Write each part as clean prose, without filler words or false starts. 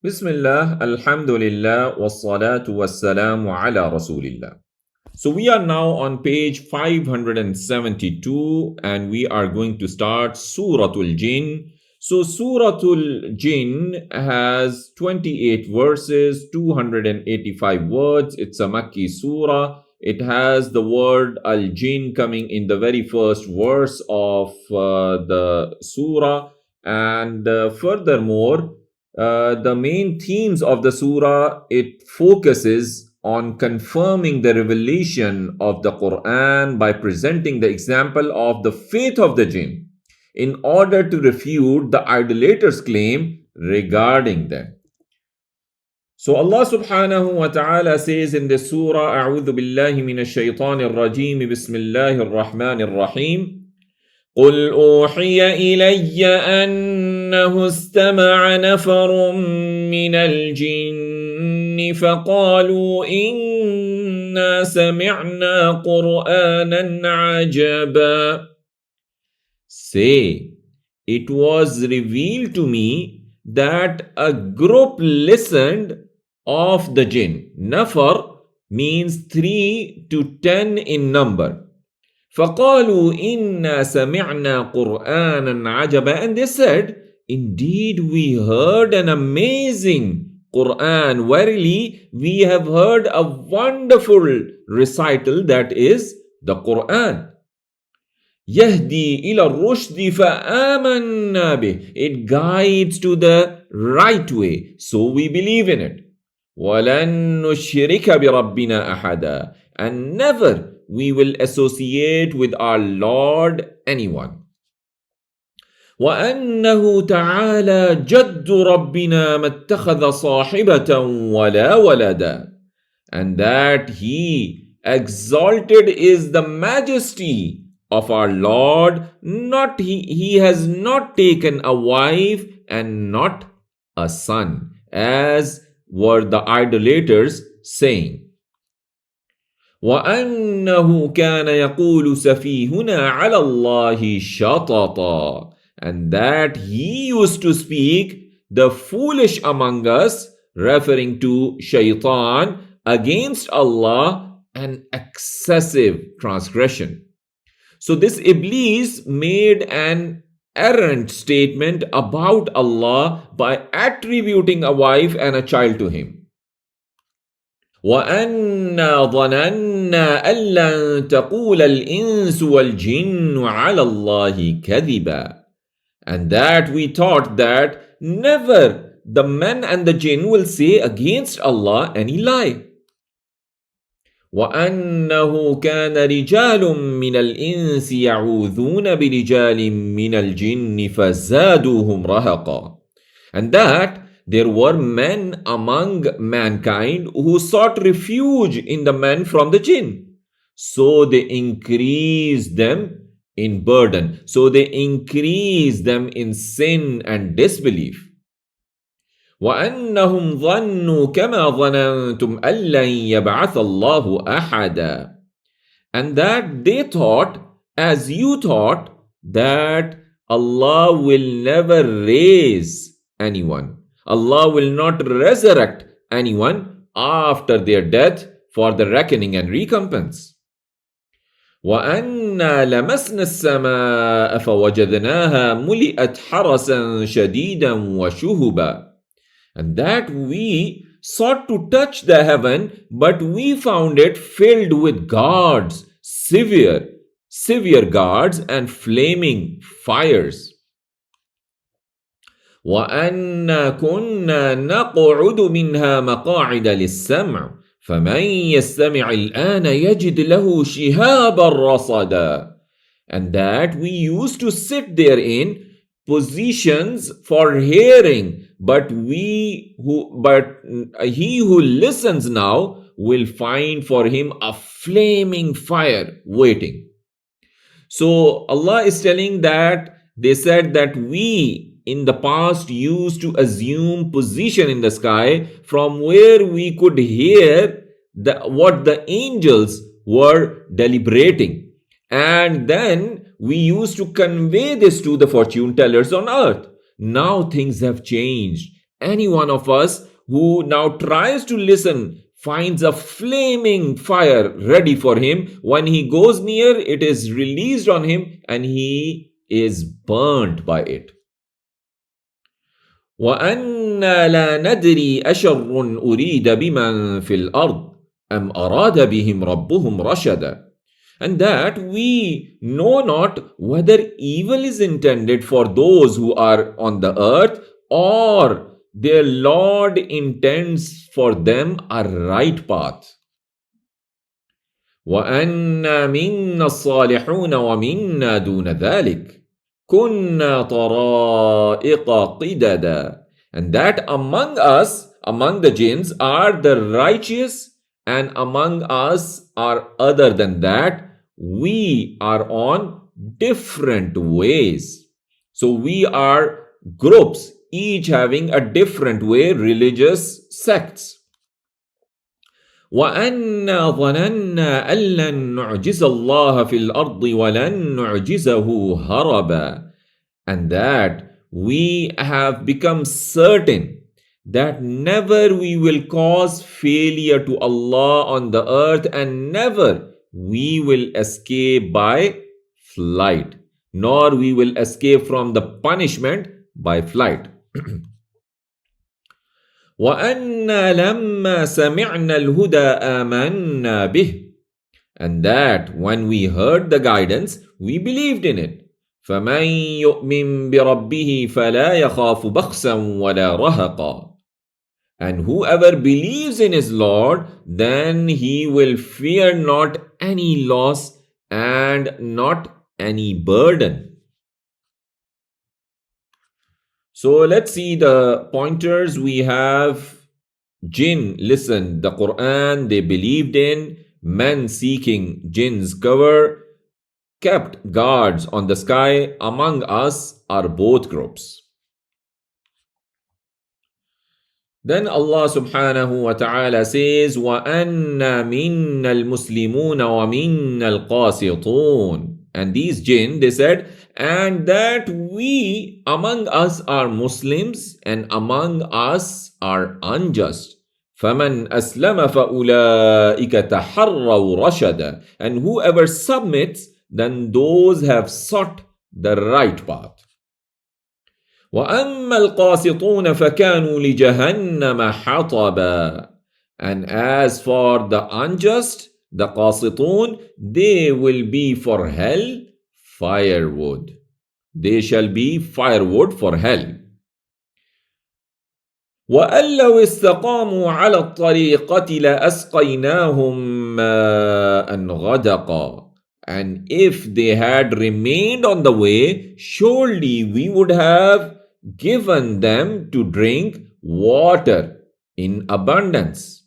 Bismillah, Alhamdulillah, wassalatu wassalamu ala Rasulillah. So we are now on page 572 and we are going to start Suratul Jinn. So Suratul Jinn has 28 verses, 285 words. It's a Makki surah. It has the word Al Jinn coming in the very first verse of the surah. And furthermore, the main themes of the surah, it focuses on confirming the revelation of the Quran by presenting the example of the faith of the jinn in order to refute the idolaters' claim regarding them. So Allah subhanahu wa ta'ala says in the surah, أعوذ بالله من الشيطان الرجيم بسم الله الرحمن الرحيم قل أوحي إلي أنه استمع نفر من الجن فقالوا إنا سمعنا قرآنا عجبا. Say, it was revealed to me that a group listened of the jinn. Nafar means 3 to 10 in number. فَقَالُوا إِنَّا سَمِعْنَا قُرْآنًا عَجَبًا. And they said, indeed we heard an amazing Quran. Verily, we have heard a wonderful recital, that is the Quran. يَهْدِي إِلَى الرُّشْدِ فَآمَنَّا بِهِ. It guides to the right way, so we believe in it. وَلَن نُشْرِكَ بِرَبِّنَا أَحَدًا. And never we will associate with our Lord anyone. وَأَنَّهُ تَعَالَى جَدُّ رَبِّنَا مَا اتَّخَذَ صَاحِبَةً وَلَا وَلَدًا. And that He exalted is the majesty of our Lord, not He has not taken a wife and not a son, as were the idolaters saying. وَأَنَّهُ كَانَ يَقُولُ سَفِيهُنَا عَلَى اللَّهِ شَطَطًا. And that he used to speak, the foolish among us, referring to shaitan, against Allah, an excessive transgression. So this Iblis made an errant statement about Allah by attributing a wife and a child to him. وَأَنَّا ظَنَنَّا أَن لَّن تَقُولَ الْإِنسُ وَالْجِنُّ عَلَى اللَّهِ كَذِبًا. And that we thought that never the men and the jinn will say against Allah any lie. وَأَنَّهُ كَانَ رِجَالٌ مِّنَ الْإِنسِ يَعُوذُونَ بِرِجَالٍ مِّنَ الْجِنِّ فَزَادُوهُمْ رَهَقًا. And that there were men among mankind who sought refuge in the men from the jinn. So they increased them in burden. So they increased them in sin and disbelief. وَأَنَّهُمْ ظَنُّوا كَمَا ظَنَنْتُمْ أَن لَّن يَبْعَثَ اللَّهُ أَحَدًا. And that they thought, as you thought, that Allah will never raise anyone. Allah will not resurrect anyone after their death for the reckoning and recompense. وَأَنَّا لَمَسْنَا السَّمَاءَ فَوَجَدْنَاهَا مُلِئَتْ حَرَسًا شَدِيدًا وَشُهُبًا. And that we sought to touch the heaven, but we found it filled with guards, severe guards and flaming fires. وَأَنَّا كُنَّا نَقْعُدُ مِنْهَا مَقَاعِدَ لِلسَّمْعِ فَمَنْ يَسْتَمِعِ الْآنَ يَجِدْ لَهُ شِهَابًا رَصَدًا. And that we used to sit therein, positions for hearing, but he who listens now will find for him a flaming fire waiting. So Allah is telling that they said that we in the past used to assume position in the sky from where we could hear what the angels were deliberating. And then we used to convey this to the fortune tellers on earth. Now things have changed any one of us who now tries to listen finds a flaming fire ready for him. When he goes near, it is released on him and he is burnt by it. وَأَنَّا لَا نَدْرِي أَشَرٌّ أُرِيدَ بِمَنْ فِي الْأَرْضِ أَمْ أَرَادَ بِهِمْ رَبُّهُمْ رَشَدًا. And that we know not whether evil is intended for those who are on the earth, or their Lord intends for them a right path. وَأَنَّا مِنَّا الصَّالِحُونَ وَمِنَّا دُونَ ذَلِكَ كُنَّا طَرَائِقَ قِدَدًا. And that among us, among the jinns, are the righteous, and among us are other than that, we are on different ways. So we are groups, each having a different way, religious sects. وَأَنَّا ظَنَنَّا أَن لَّن نُّعْجِزَ اللَّهَ فِي الْأَرْضِ وَلَن نُّعْجِزَهُ هَرَبًا. And that we have become certain that never we will cause failure to Allah on the earth, and never we will escape by flight, nor we will escape from the punishment by flight. وَأَنَّا لَمَّا سَمِعْنَا الْهُدَى آمَنَّا بِهِ. And that when we heard the guidance, we believed in it. فَمَنْ يُؤْمِنْ بِرَبِّهِ فَلَا يَخَافُ بَخْسًا وَلَا رَهَقًا. And whoever believes in his Lord, then he will fear not any loss and not any burden. So let's see the pointers. We have jinn listened the Quran, they believed in, men seeking jinn's cover, kept guards on the sky. Among us are both groups. Then Allah subhanahu wa ta'ala says, وَأَنَّا مِنَّا الْمُسْلِمُونَ وَمِنَّا الْقَاسِطُونَ. And these jinn, they said, and that we among us are Muslims and among us are unjust. فَمَنْ أَسْلَمَ فَأُولَٰئِكَ تَحَرَّوْا رَشَدًا. And whoever submits, then those have sought the right path. وَأَمَّا الْقَاسِطُونَ فَكَانُوا لِجَهَنَّمَ حَطَبًا. And as for the unjust, the qasitun, they will be for hell firewood. They shall be firewood for hell. وَأَن لَّوْ اسْتَقَامُوا عَلَى الطَّرِيقَةِ لَأَسْقَيْنَاهُم مَّاءً غَدَقًا. And if they had remained on the way, surely we would have given them to drink water in abundance.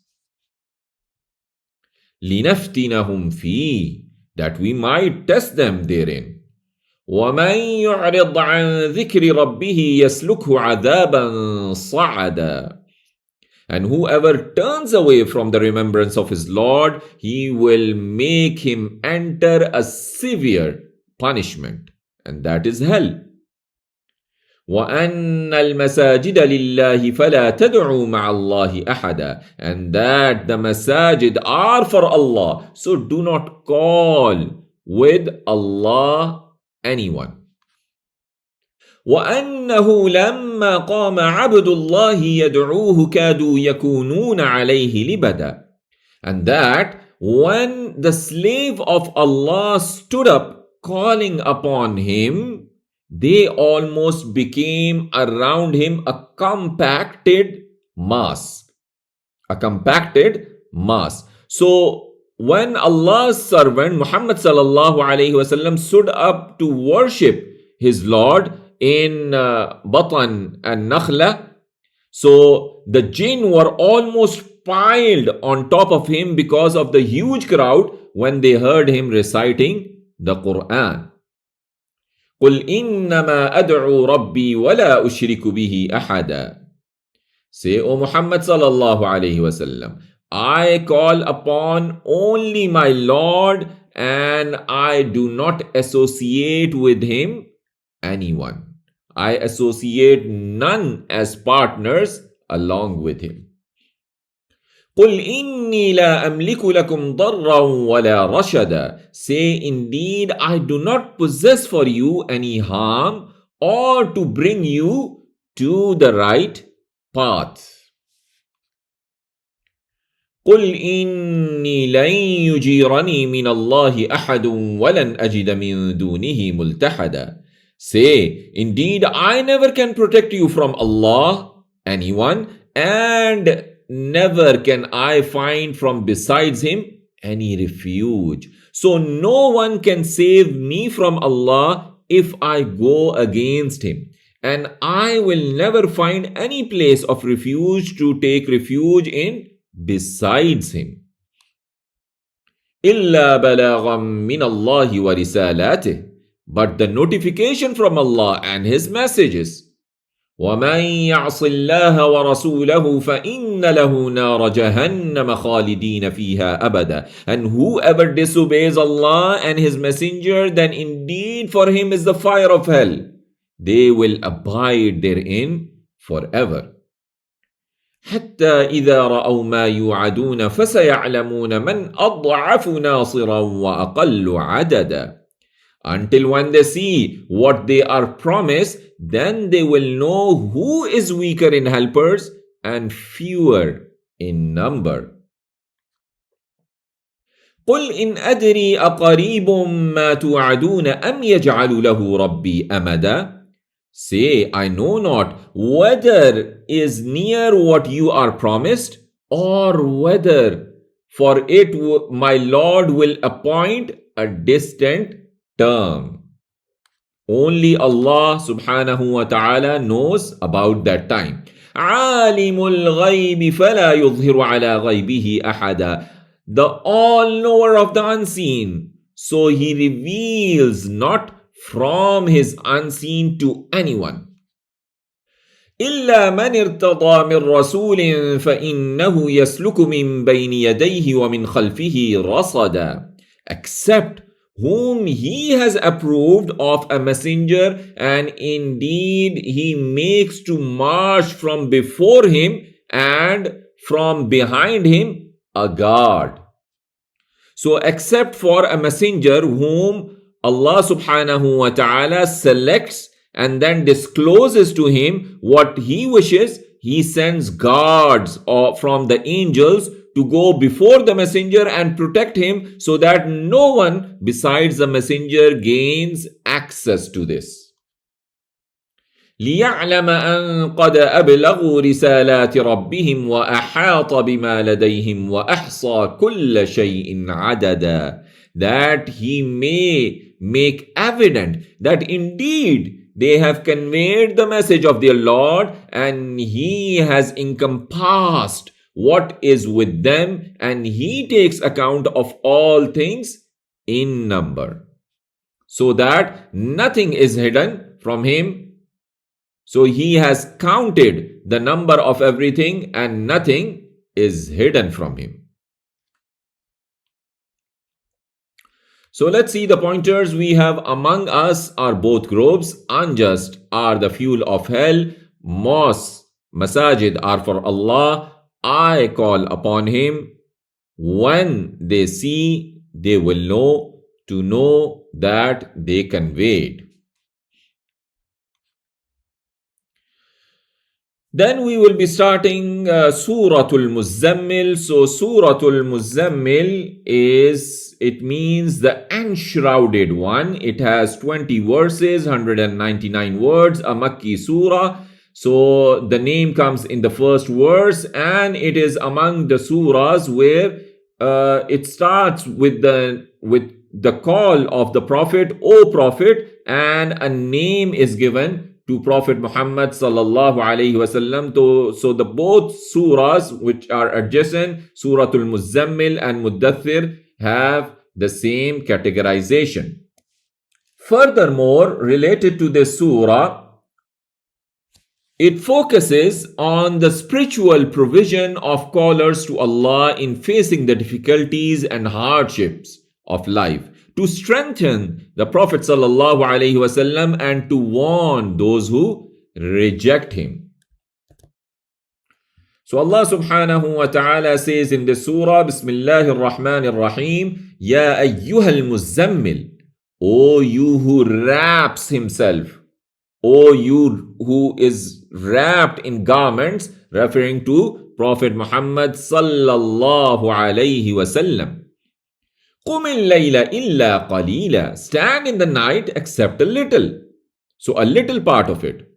لِنَفْتِنَهُمْ فِيهِ. That we might test them therein. وَمَنْ يُعْرِضْ عَنْ ذِكْرِ رَبِّهِ يَسْلُكْهُ عَذَابًا صَعَدًا. And whoever turns away from the remembrance of his Lord, he will make him enter a severe punishment, and that is hell. وَأَنَّ الْمَسَاجِدَ لِلَّهِ فَلَا تَدْعُوا مَعَ اللَّهِ أَحَدًا. And that the masajid are for Allah, so do not call with Allah anyone. وَأَنَّهُ لَمَّا قَامَ عَبْدُ اللَّهِ يَدْعُوهُ كَادُوا يَكُونُونَ عَلَيْهِ لِبَدًا. And that when the slave of Allah stood up calling upon him, they almost became around him a compacted mass. A compacted mass. So when Allah's servant Muhammad sallallahu alayhi wasallam stood up to worship his Lord in Batan and Nakhla, so the jinn were almost piled on top of him because of the huge crowd when they heard him reciting the Quran. قُلْ إِنَّمَا أَدْعُو رَبِّي وَلَا أُشْرِكُ بِهِ أَحَدًا. Say, O Muhammad sallallahu alayhi wasallam, I call upon only my Lord and I do not associate with him anyone. I associate none as partners along with him. قُلْ إِنِّي لَا أَمْلِكُ لَكُمْ ضَرًّا وَلَا رَشَدًا. Say, indeed, I do not possess for you any harm or to bring you to the right path. قُلْ إِنِّي لَنْ يُجِيرَنِي مِنَ اللَّهِ أَحَدٌ وَلَنْ أَجِدَ مِنْ دُونِهِ مُلْتَحَدًا. Say, indeed, I never can protect you from Allah, anyone, and never can I find from besides him any refuge. So no one can save me from Allah if I go against him. And I will never find any place of refuge to take refuge in besides him. إِلَّا بَلَاغًا مِّنَ اللَّهِ وَرِسَالَاتِهِ. But the notification from Allah and His messages. وَمَنْ يَعْصِ اللَّهَ وَرَسُولَهُ فَإِنَّ لَهُ نَارَ جَهَنَّمَ خَالِدِينَ فِيهَا أَبَدًا. And whoever disobeys Allah and His messenger, then indeed for him is the fire of hell. They will abide therein forever. حتى إذا رأوا ما يوعدون فسيعلمون من أضعف ناصرا وأقل عددا. Until when they see what they are promised, then they will know who is weaker in helpers and fewer in number. قل إن أدري أقريب ما توعدون أم يجعل له ربي أمدا. Say, I know not whether is near what you are promised, or whether for it my Lord will appoint a distant term. Only Allah subhanahu wa ta'ala knows about that time. عالم الغيب فلا يظهر على غيبه أحدا. The all-knower of the unseen, so He reveals not from His unseen to anyone. إلا من ارتضى من رسول فإنه يسلك من بين يديه ومن خلفه رصدا. Except whom He has approved of a messenger, and indeed He makes to march from before him and from behind him a guard. So except for a messenger whom Allah subhanahu wa ta'ala selects and then discloses to him what He wishes, He sends guards from the angels to go before the messenger and protect him, so that no one besides the messenger gains access to this. لِيَعْلَمَ أَنْ قَدْ أَبْلَغُوا رِسَالَاتِ رَبِّهِمْ وَأَحَاطَ بِمَا لَدَيْهِمْ وَأَحْصَى كُلَّ شَيْءٍ عَدَدًا. That He may make evident that indeed they have conveyed the message of their Lord, and He has encompassed what is with them, and He takes account of all things in number, so that nothing is hidden from Him. So He has counted the number of everything, and nothing is hidden from Him. So let's see the pointers we have. Among us are both groups. Unjust are the fuel of hell. Mosques, masajid are for Allah. I call upon Him. When they see, they will know, to know that they conveyed. Then we will be starting Suratul Muzammil. So Suratul Muzammil it means the enshrouded one. It has 20 verses, 199 words, a Makki surah. So the name comes in the first verse, and it is among the surahs where it starts with the call of the Prophet, O Prophet, and a name is given to Prophet Muhammad sallallahu alaihi wasallam. So the both surahs which are adjacent, Suratul Muzammil and Muddathir, have the same categorization. Furthermore, related to this surah, it focuses on the spiritual provision of callers to Allah in facing the difficulties and hardships of life, to strengthen the Prophet sallallahu alaihi wasallam and to warn those who reject him. So Allah subhanahu wa ta'ala says in the surah, Bismillahir Rahmanir Rahim, Ya ayyuhal muzammil, O you who wraps himself, O you who is wrapped in garments, referring to Prophet Muhammad sallallahu alayhi wasallam. قُمِ اللَّيْلَ إِلَّا قَلِيلًا, stand in the night except a little. So a little part of it.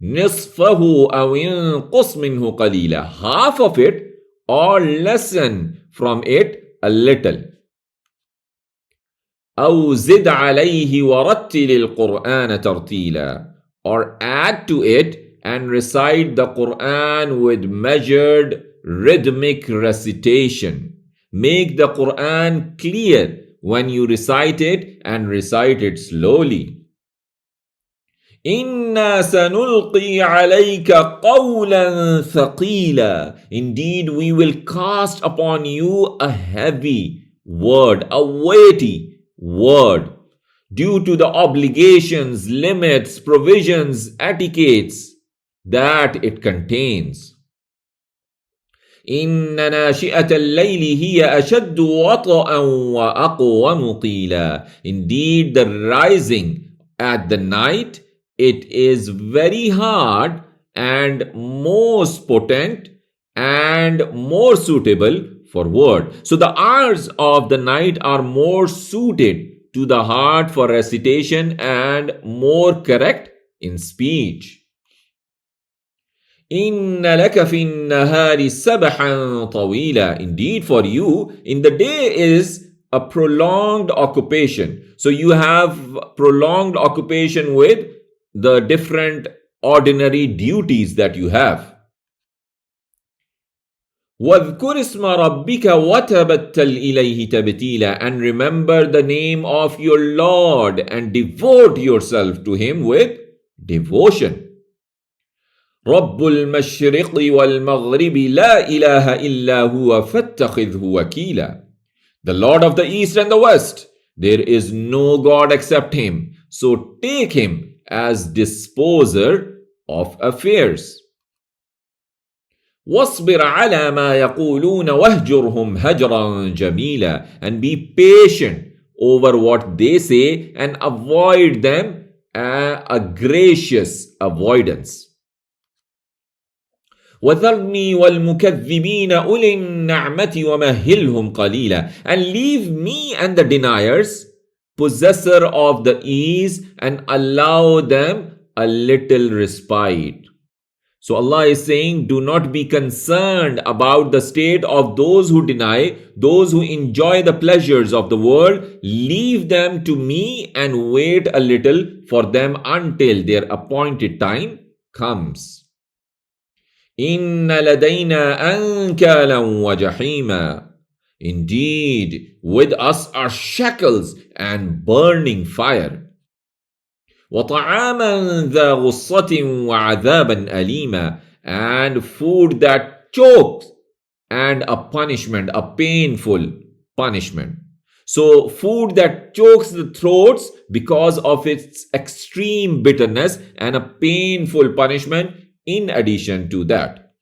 نِصْفَهُ أَوْ انْقُصْ مِنْهُ قَلِيلًا, half of it or lessen from it a little. أَوْ زِدْ عَلَيْهِ وَرَتِّلِ الْقُرْآنَ تَرْتِيلًا, or add to it and recite the Quran with measured rhythmic recitation. Make the Quran clear when you recite it and recite it slowly. إِنَّا سَنُلْقِي عَلَيْكَ قَوْلًا ثَقِيلًا, indeed we will cast upon you a heavy word, a weighty word, due to the obligations, limits, provisions, etiquettes that it contains. إِنَّ نَاشِئَةَ اللَّيْلِ هِيَ أَشَدُّ وَطْئًا وَأَقْوَمُ قِيلًا, indeed the rising at the night, it is very hard and most potent and more suitable for word. So the hours of the night are more suited to the heart for recitation and more correct in speech. إِنَّ لَكَ فِي النَّهَارِ سَبْحًا طَوِيلًا, indeed for you in the day is a prolonged occupation. So you have prolonged occupation with the different ordinary duties that you have. وَاذْكُرِ اسْمَ رَبِّكَ وَتَبَتَّلْ إِلَيْهِ تَبْتِيلًا, and remember the name of your Lord and devote yourself to him with devotion. رَبُّ الْمَشْرِقِ وَالْمَغْرِبِ لَا إِلَهَ إِلَّا هُوَ فَاتَّخِذْهُ وَكِيلًا, the Lord of the East and the West, there is no God except him, so take him as disposer of affairs. وَاصْبِرْ عَلَى مَا يَقُولُونَ وَاهْجُرْهُمْ هَجْرًا جَمِيلًا, and be patient over what they say and avoid them a gracious avoidance. وَذَرْنِي وَالْمُكَذِّبِينَ أُولِي النَّعْمَةِ وَمَهِّلْهُمْ قَلِيلًا, and leave me and the deniers, possessor of the ease, and allow them a little respite. So Allah is saying, do not be concerned about the state of those who deny, those who enjoy the pleasures of the world. Leave them to me and wait a little for them until their appointed time comes. إِنَّ لَدَيْنَا أَنْكَالًا وَجَحِيمًا, indeed with us are shackles and burning fire. وَطَعَامًا ذَا غُصَّةٍ وَعَذَابًا أَلِيمًا, and food that chokes, and a punishment, a painful punishment. So food that chokes the throats because of its extreme bitterness, and a painful punishment in addition to that.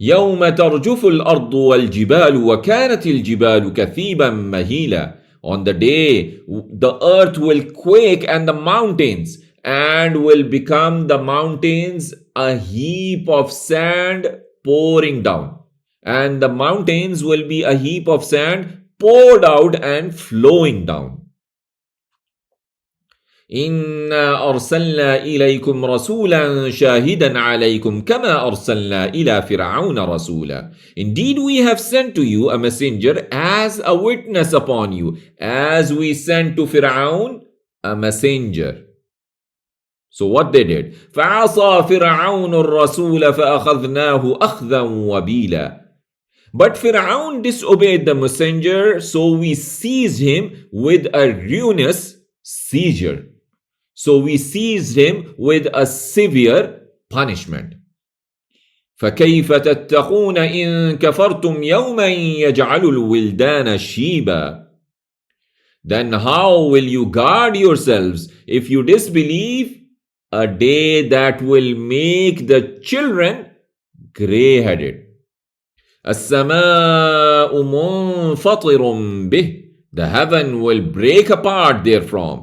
يَوْمَ تَرْجُفُ الْأَرْضُ وَالْجِبَالُ وَكَانَتِ الْجِبَالُ كَثِيبًا مَهِيلًا, on the day the earth will quake and the mountains, and will become the mountains a heap of sand pouring down, and the mountains will be a heap of sand poured out and flowing down. إِنَّا أَرْسَلْنَا إِلَيْكُمْ رَسُولًا شَاهِدًا عَلَيْكُمْ كَمَا أَرْسَلْنَا إِلَى فِرْعَوْنَ رَسُولًا, indeed we have sent to you a messenger as a witness upon you, as we sent to Fir'aun a messenger. So what they did, فَعَصَى فِرْعَوْنُ الرَّسُولَ فَأَخَذْنَاهُ أَخْذًا وَبِيلًا, but Fir'aun disobeyed the messenger, so we seized him with a ruinous seizure. So we seized him with a severe punishment. فَكَيْفَ تَتَّقُونَ إِن كَفَرْتُمْ يَوْمًا يَجْعَلُ الْوِلْدَانَ شِيبًا, then how will you guard yourselves if you disbelieve? A day that will make the children gray-headed. السماء منفطر به. The heaven will break apart therefrom.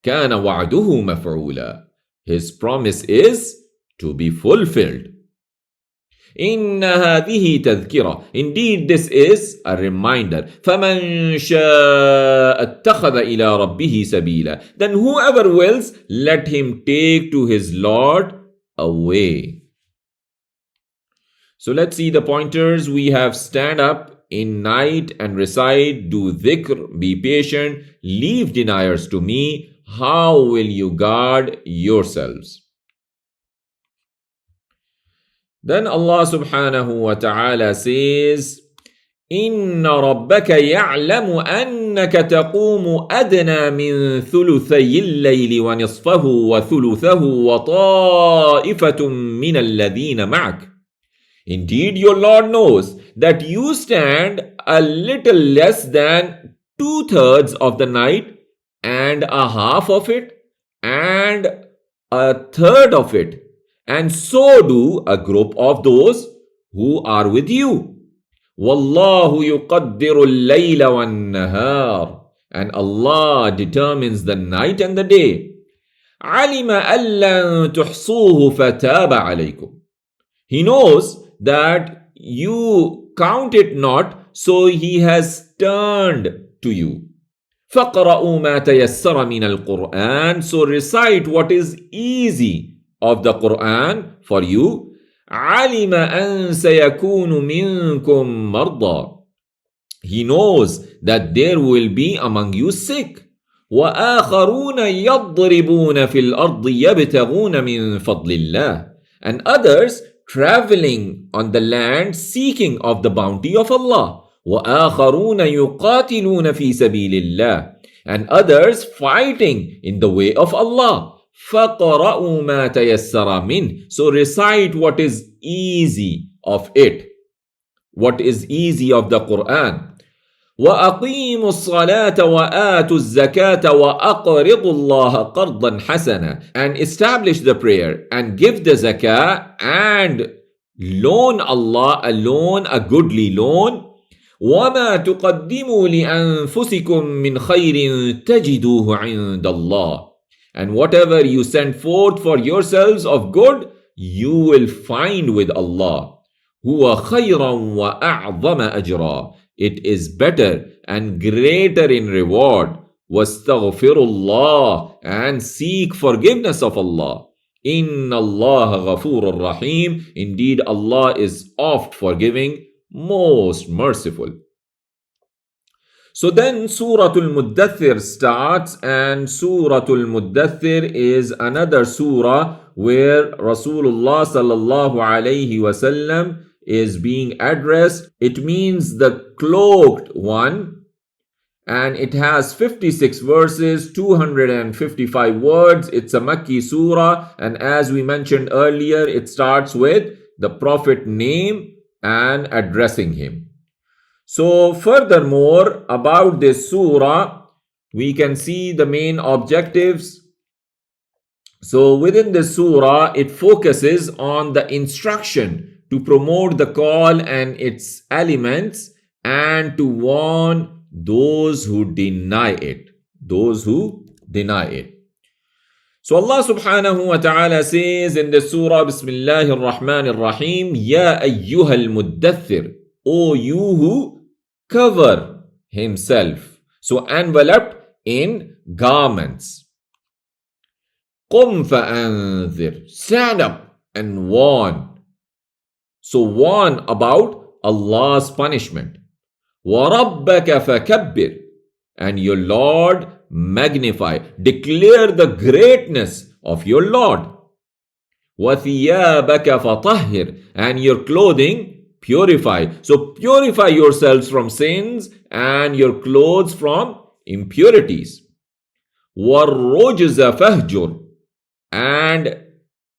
كان وعده مفعولا. His promise is to be fulfilled. إن هذه تذكرة. Indeed, this is a reminder. فمن شاء اتخذ إلى ربه سبيلا. Then whoever wills, let him take to his Lord a way. So let's see the pointers. We have stand up in night and recite, do dhikr, be patient, leave deniers to me. How will you guard yourselves? Then Allah subhanahu wa ta'ala says, إن ربك يعلم أنك تقوم أدنى من ثلثي الليل ونصفه وثلثه وطائفة من الذين معك. Indeed, your Lord knows that you stand a little less than 2/3 of the night, and a half of it, and a third of it, and so do a group of those who are with you. وَاللَّهُ يُقَدِّرُ اللَّيْلَ وَالنَّهَارِ. And Allah determines the night and the day. عَلِمَ أَن لَّن تُحْصُوهُ فَتَابَ عَلَيْكُمْ. He knows that you count it not, so He has turned to you. فَقْرَأُوا مَا تَيَسَّرَ مِنَ الْقُرْآنِ. So recite what is easy of the Quran for you. عَلِمَ أَن سَيَكُونُ مِنكُم مَرْضَى. He knows that there will be among you sick. وَآخَرُونَ يَضْرِبُونَ فِي الْأَرْضِ يَبْتَغُونَ مِن فَضْلِ اللَّهِ. And others traveling on the land seeking of the bounty of Allah. وَآخَرُونَ يُقَاتِلُونَ فِي سَبِيلِ اللَّهِ. And others fighting in the way of Allah. فَقَرَأُوا مَا تَيَسَّرَ مِنْهُ. So recite what is easy of it. What is easy of the Quran. وَأَقِيمُوا الصَّلَاةَ وَآتُوا الزَّكَاةَ وَأَقْرِضُوا اللَّهَ قَرْضًا حَسَنًا. And establish the prayer and give the zakah and loan Allah a loan, a goodly loan. وَمَا تُقَدِّمُوا لِأَنفُسِكُم مِّنْ خَيْرٍ تَجِدُوهُ عِندَ اللَّهِ. And whatever you send forth for yourselves of good, you will find with Allah. هُوَ خَيْرًا وَأَعْظَمَ أَجْرًا. It is better and greater in reward. وَاسْتَغْفِرُوا اللَّهِ. And seek forgiveness of Allah. إِنَّ اللَّهَ غَفُورٌ رَحِيمٌ. Indeed, Allah is oft forgiving, most merciful. So then Surah Al-Muddathir starts, and Surah Al-Muddathir is another surah where Rasulullah sallallahu alayhi wasallam is being addressed. It means the cloaked one, and it has 56 verses, 255 words. It's a Makki surah, and as we mentioned earlier, it starts with the Prophet name and addressing him. So furthermore, about this surah, we can see the main objectives. So within this surah, it focuses on the instruction to promote the call and its elements, and to warn those who deny it. Those who deny it. So Allah subhanahu wa ta'ala says in the surah, Bismillahir Rahmanir Rahim, Ya ayyuhal muddathir. O you who cover himself. So enveloped in garments. Qum fa'anzir. Stand up and warn. So warn about Allah's punishment. وَرَبَّكَ فَكَبِّرْ. And your Lord magnify. Declare the greatness of your Lord. وَثِيَابَكَ فَطَهِّرْ. And your clothing purify. So purify yourselves from sins and your clothes from impurities. وَالرُّجْزَ فَهْجُرْ. And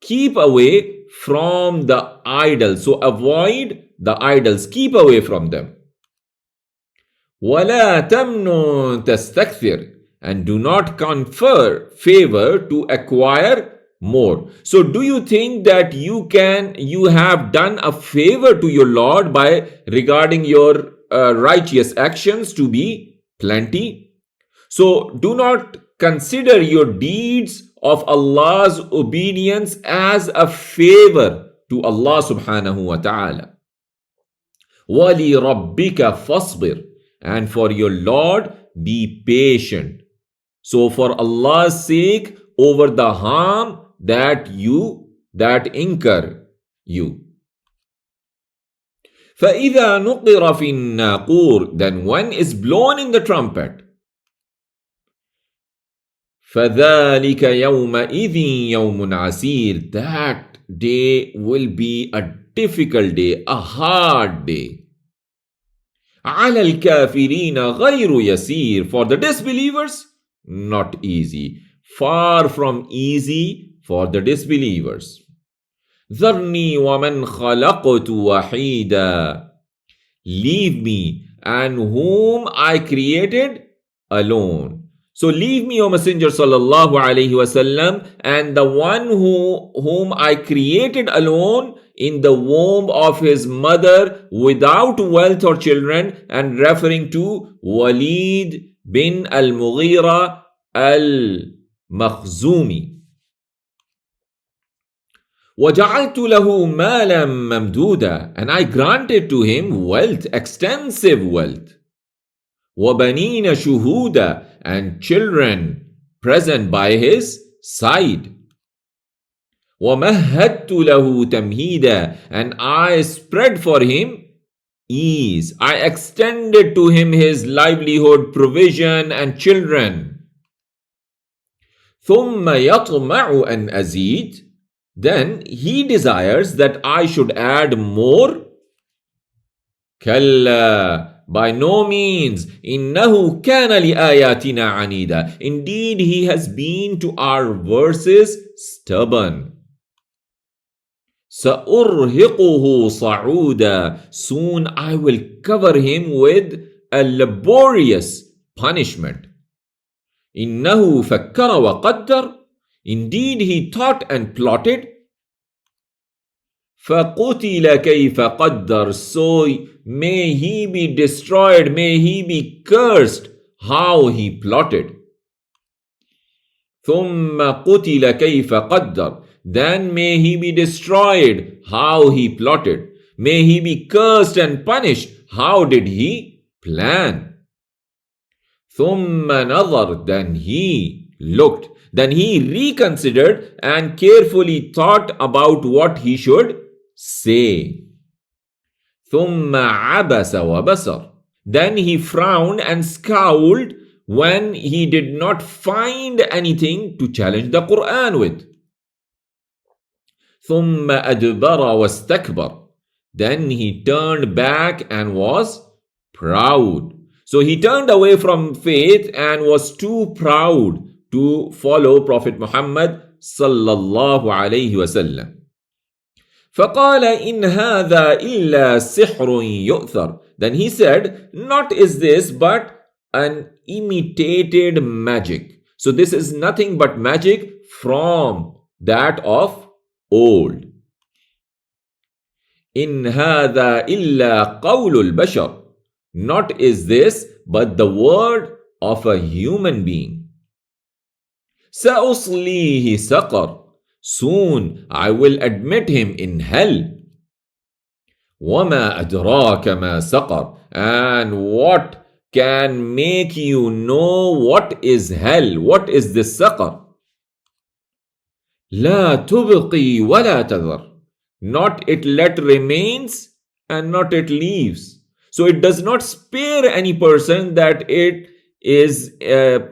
keep away from the idols. So avoid the idols. Keep away from them. وَلَا تَمْنُن تَسْتَكْثِرْ. and do not confer favor to acquire more. So do you think that you have done a favor to your Lord by regarding your righteous actions to be plenty? So do not consider your deeds of Allah's obedience as a favor to Allah subhanahu wa ta'ala. وَلِرَبِّكَ فَاصْبِرْ, and for your Lord be patient. So for Allah's sake, over the harm that incur you. فَإِذَا نُقِرَ فِي النَّاقُورِ, then when is blown in the trumpet, فَذَلِكَ يَوْمَئِذٍ يَوْمٌ عَسِيرٌ, that day will be a difficult day, a hard day. عَلَى الْكَافِرِينَ غَيْرُ يَسِيرٌ, for the disbelievers, not easy, far from easy for the disbelievers. ذَرْنِي وَمَنْ خَلَقْتُ وَحِيدًا, leave me and whom I created alone. So leave me, O Messenger sallallahu alaihi wasallam, and the one whom I created alone in the womb of his mother without wealth or children, and referring to Walid bin al-Mughira al-Makhzumi. وَجَعَلْتُ لَهُ مَالًا مَمْدُودًا, and I granted to him wealth, extensive wealth. وَبَنِينَ شُهُودًا, and children present by his side. وَمَهَّدْتُ لَهُ تَمْهِيدًا, and I spread for him ease. I extended to him his livelihood, provision, and children. ثُمَّ يَطْمَعُ أَنْ أَزِيدَ, then he desires that I should add more. كَلَّا, by no means. إِنَّهُ كَانَ لِآيَاتِنَا عَنِيدًا, indeed he has been to our verses stubborn. سَأُرْهِقُهُ صَعُودًا, soon I will cover him with a laborious punishment. إِنَّهُ فَكَّرَ وَقَدَّرَ, indeed he thought and plotted. فَقُتِلَ كَيْفَ قَدَّرَ, so may he be destroyed, may he be cursed, how he plotted. ثُمَّ قُتِلَ كَيْفَ قَدَّرَ, then may he be destroyed, how he plotted. May he be cursed and punished, how did he plan. ثُمَّ نَظَرَ, then he looked, then he reconsidered and carefully thought about what he should say. ثُمَّ عَبَسَ وَبَسَرَ, then he frowned and scowled when he did not find anything to challenge the Quran with. ثُمَّ أَدْبَرَ وَاسْتَكْبَرَ, then he turned back and was proud. So he turned away from faith and was too proud to follow Prophet Muhammad sallallahu alayhi wasallam. فَقَالَ إِنْ هَذَا إِلَّا سِحْرٌ يُؤْثَرٌ, then he said, not is this but an imitated magic. So this is nothing but magic from that of old. إِنْ هَذَا إِلَّا قَوْلُ الْبَشَرِ, not is this but the word of a human being. سَأُصْلِيهِ سَقَرَ, soon I will admit him in hell. وَمَا أَدْرَاكَ مَا سَقَرَ, and what can make you know what is hell, what is this saqar? لَا تُبْقِي وَلَا تَذَرُ, not it let remains and not it leaves. So it does not spare any person that it is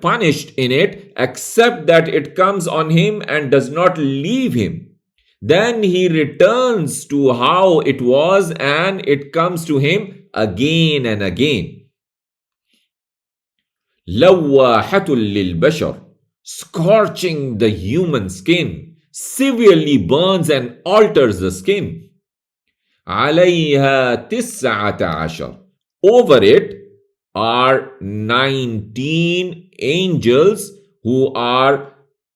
punished in it, except that it comes on him and does not leave him. Then he returns to how it was and it comes to him again and again. لَوَّاحَةٌ لِلْبَشَرِ, scorching the human skin, severely burns and alters the skin. عَلَيْهَا 19, over it are 19 angels who are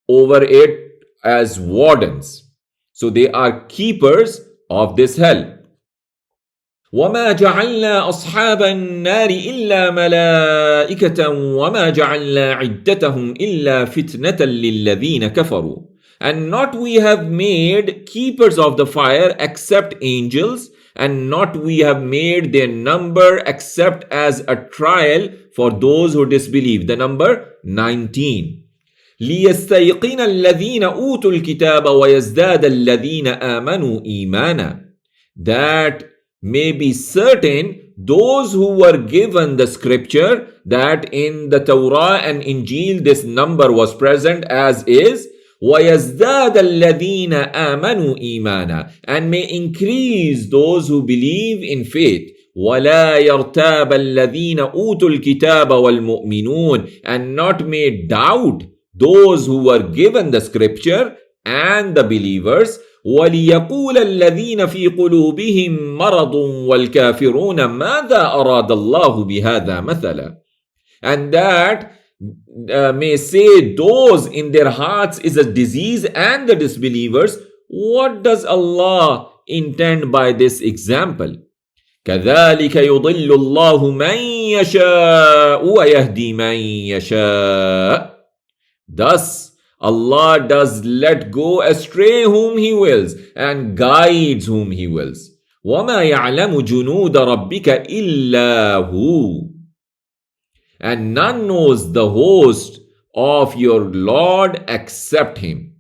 over it as wardens. So they are keepers of this hell. وما جعلنا أصحاب النار إلا ملائكة وما جعلنا عدتهم إلا فتنة للذين كفروا. And not we have made keepers of the fire except angels, and not we have made their number except as a trial for those who disbelieve. The number 19. ليستيقن الذين أوتوا الكتاب ويزداد الذين آمنوا إيمانا. That may be certain those who were given the scripture, that in the Torah and Injil this number was present as is, وَيَزْدَادَ الَّذِينَ آمَنُوا إِيمَانًا, and may increase those who believe in faith. وَلَا يَرْتَابَ الَّذِينَ أُوتُوا الْكِتَابَ وَالْمُؤْمِنُونَ, and not may doubt those who were given the scripture and the believers. وَلِيَقُولَ الَّذِينَ فِي قُلُوبِهِم مَرَضٌ وَالْكَافِرُونَ مَاذَا أَرَادَ اللَّهُ بِهَذَا مَثَلًا, and that may say those in their hearts is a disease and the disbelievers, what does Allah intend by this example? كَذَلِكَ يُضِلُّ اللَّهُ مَن يَشَاءُ وَيَهْدِي مَن يَشَاءُ. Thus Allah does let go astray whom He wills and guides whom He wills. وَمَا يَعْلَمُ جُنُودَ رَبِّكَ إِلَّا هُوَ. And none knows the host of your Lord except Him.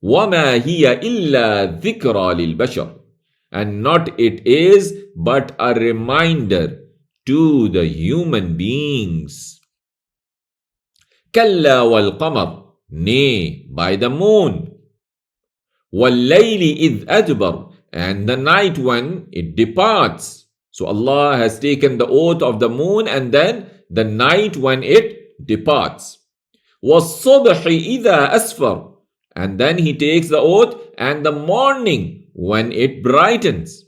وَمَا هِيَ إِلَّا ذِكْرَى لِلْبَشَرِ. And not it is but a reminder to the human beings. كَلَّا وَالْقَمَرِ, nay, by the moon. وَاللَّيْلِ إِذْ أَدْبَرَ, and the night when it departs. So Allah has taken the oath of the moon and then the night when it departs. وَالصُّبْحِ إِذَا أَسْفَرَ, and then He takes the oath and the morning when it brightens.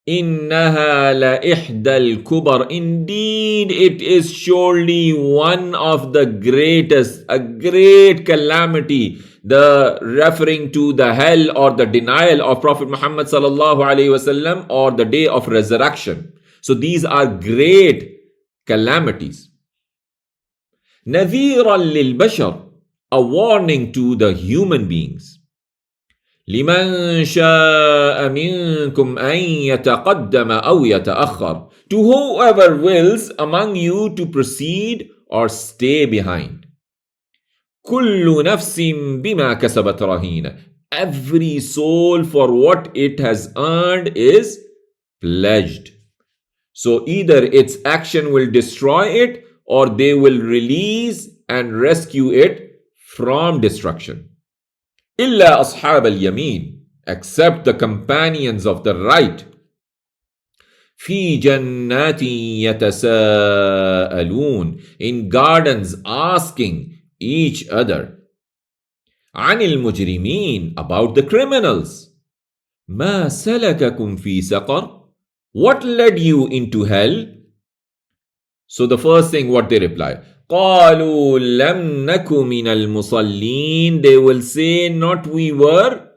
إِنَّهَا لَإِحْدَى الْكُبَرِ, indeed it is surely one of the greatest, a great calamity, the referring to the hell or the denial of Prophet Muhammad sallallahu alaihi wasallam or the day of resurrection. So these are great calamities. نَذِيرًا لِلْبَشَرِ, a warning to the human beings. لِمَنْ شَاءَ مِنْكُمْ أَنْ يَتَقَدَّمَ أَوْ يَتَأَخَّرَ, to whoever wills among you to proceed or stay behind. كُلُّ نَفْسٍ بِمَا كَسَبَتْ رَهِينَ, every soul for what it has earned is pledged. So either its action will destroy it or they will release and rescue it from destruction. إِلَّا أَصْحَابَ الْيَمِينِ, except the companions of the right. فِي جَنَّاتٍ يَتَسَاءَلُونَ, in gardens asking each other. عَنِ الْمُجْرِمِينَ, about the criminals. مَا سَلَكَكُمْ فِي سَقَرَ, what led you into hell? So the first thing what they reply, قَالُوا لَمْ نَكُ مِنَ الْمُصَلِّينَ, they will say, not we were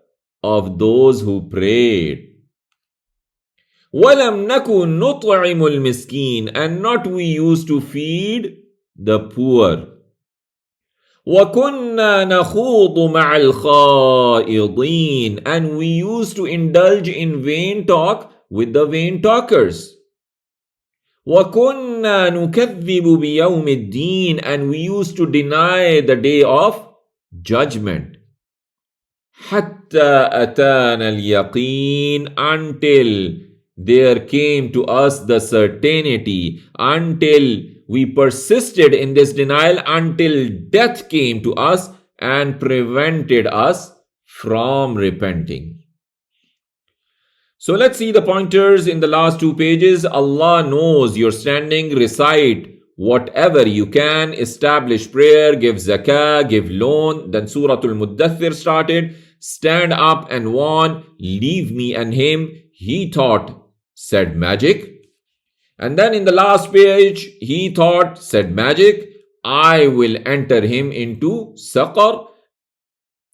of those who prayed. وَلَمْ نَكُ نُطْعِمُ الْمِسْكِينَ, and not we used to feed the poor. وَكُنَّا نَخُوضُ مَعَ الْخَائِضِينَ, and we used to indulge in vain talk with the vain talkers. وَكُنَّا نُكَذِّبُ بِيَوْمِ الدِّينِ, and we used to deny the day of judgment. حَتَّى أَتَانَا الْيَقِينَ, until there came to us the certainty, until we persisted in this denial, until death came to us and prevented us from repenting. So let's see the pointers in the last 2 pages. Allah knows you're standing, recite whatever you can, establish prayer, give zakah, give loan. Then Surah Al-Muddathir started. Stand up and warn, leave me and him. He thought, said magic. And then in the last page, he thought, said magic, I will enter him into Saqar.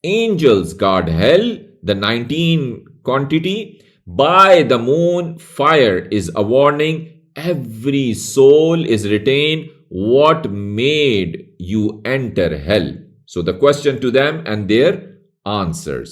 Angels guard hell, the 19 quantity. By the moon, fire is a warning. Every soul is retained. What made you enter hell? So the question to them and their answers.